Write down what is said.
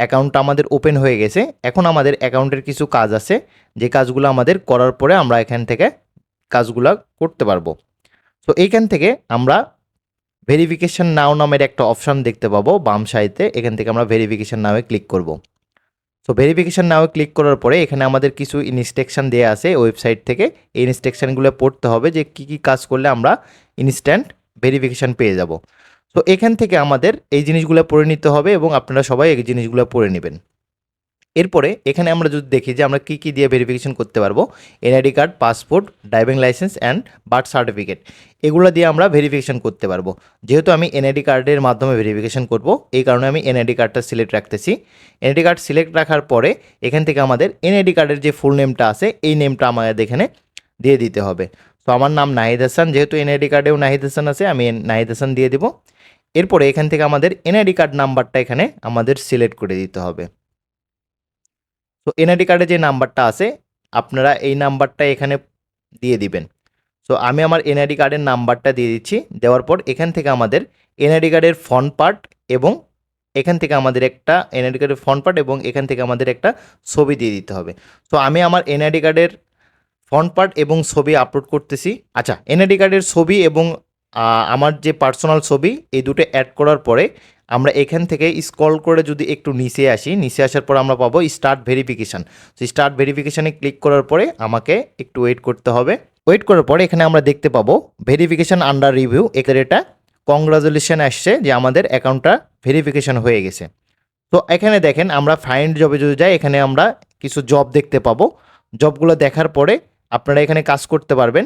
অ্যাকাউন্টটা আমাদের ওপেন হয়ে গেছে। এখন আমাদের অ্যাকাউন্টের কিছু কাজ আছে, যে কাজগুলো আমাদের করার পরে আমরা এখান থেকে কাজগুলো করতে পারবো। তো এইখান থেকে আমরা ভেরিফিকেশন নাও নামের একটা অপশন দেখতে পাবো বাম সাইডে। এখান থেকে আমরা ভেরিফিকেশন নাওয়ে ক্লিক করব। সো ভেরিফিকেশন নাও ক্লিক করার পরে এখানে আমাদের কিছু ইনস্ট্রাকশন দেওয়া আছে ওয়েবসাইট থেকে। এই ইনস্ট্রাকশনগুলো পড়তে হবে যে কী কী কাজ করলে আমরা ইনস্ট্যান্ট ভেরিফিকেশন পেয়ে যাব। সো এখান থেকে আমাদের এই জিনিসগুলো পড়ে নিতে হবে এবং আপনারা সবাই এই জিনিসগুলো পড়ে নেবেন। এরপরে এখানে আমরা যদি দেখি যে আমরা কী কী দিয়ে ভেরিফিকেশন করতে পারবো, NID card, passport, driving licence and birth certificate, এগুলো দিয়ে আমরা ভেরিফিকেশন করতে পারবো। যেহেতু আমি এনআইডি কার্ডের মাধ্যমে ভেরিফিকেশন করব, এই কারণে আমি এনআইডি কার্ডটা সিলেক্ট রাখতেছি। এনআইডি কার্ড সিলেক্ট রাখার পরে এখান থেকে আমাদের এনআইডি কার্ডের যে ফুল নেমটা আছে এই নেমটা আমাদের এখানে দিয়ে দিতে হবে। তো আমার নাম নাহিদ হাসান, যেহেতু এনআইডি কার্ডেও নাহিদ হাসান আছে, আমি নাহিদ হাসান দিয়ে দেবো। এরপরে এখান থেকে আমাদের এনআইডি কার্ড নাম্বারটা এখানে আমাদের সিলেক্ট করে দিতে হবে। তো এনআইডি কার্ডে যে নাম্বারটা আছে আপনারা এই নাম্বারটা এখানে দিয়ে দিবেন। সো আমি আমার এনআইডি কার্ডের নাম্বারটা দিয়ে দিচ্ছি। দেওয়ার পর এখান থেকে আমাদের এনআইডি কার্ডের ফ্রন্ট পার্ট এবং এখান থেকে আমাদের একটা এনআইডি কার্ডের ফ্রন্ট পার্ট এবং এখান থেকে আমাদের একটা ছবি দিয়ে দিতে হবে। তো আমি আমার এনআইডি কার্ডের ফ্রন্ট পার্ট এবং ছবি আপলোড করতেছি। আচ্ছা, এনআইডি কার্ডের ছবি এবং আমার যে পার্সোনাল ছবি এই দুটো অ্যাড করার পরে আমরা এখান থেকে স্ক্রল করে যদি একটু নিচে আসি, নিচে আসার পর আমরা পাবো স্টার্ট ভেরিফিকেশান। তো স্টার্ট ভেরিফিকেশানে ক্লিক করার পরে আমাকে একটু ওয়েট করতে হবে। ওয়েট করার পরে এখানে আমরা দেখতে পাবো ভেরিফিকেশান আন্ডার রিভিউ, এখানে এটা কংগ্রাচুলেশন আসছে যে আমাদের অ্যাকাউন্টটা ভেরিফিকেশান হয়ে গেছে। তো এখানে দেখেন আমরা ফাইন্ড জবে যদি যাই এখানে আমরা কিছু জব দেখতে পাবো। জবগুলো দেখার পরে আপনারা এখানে কাজ করতে পারবেন।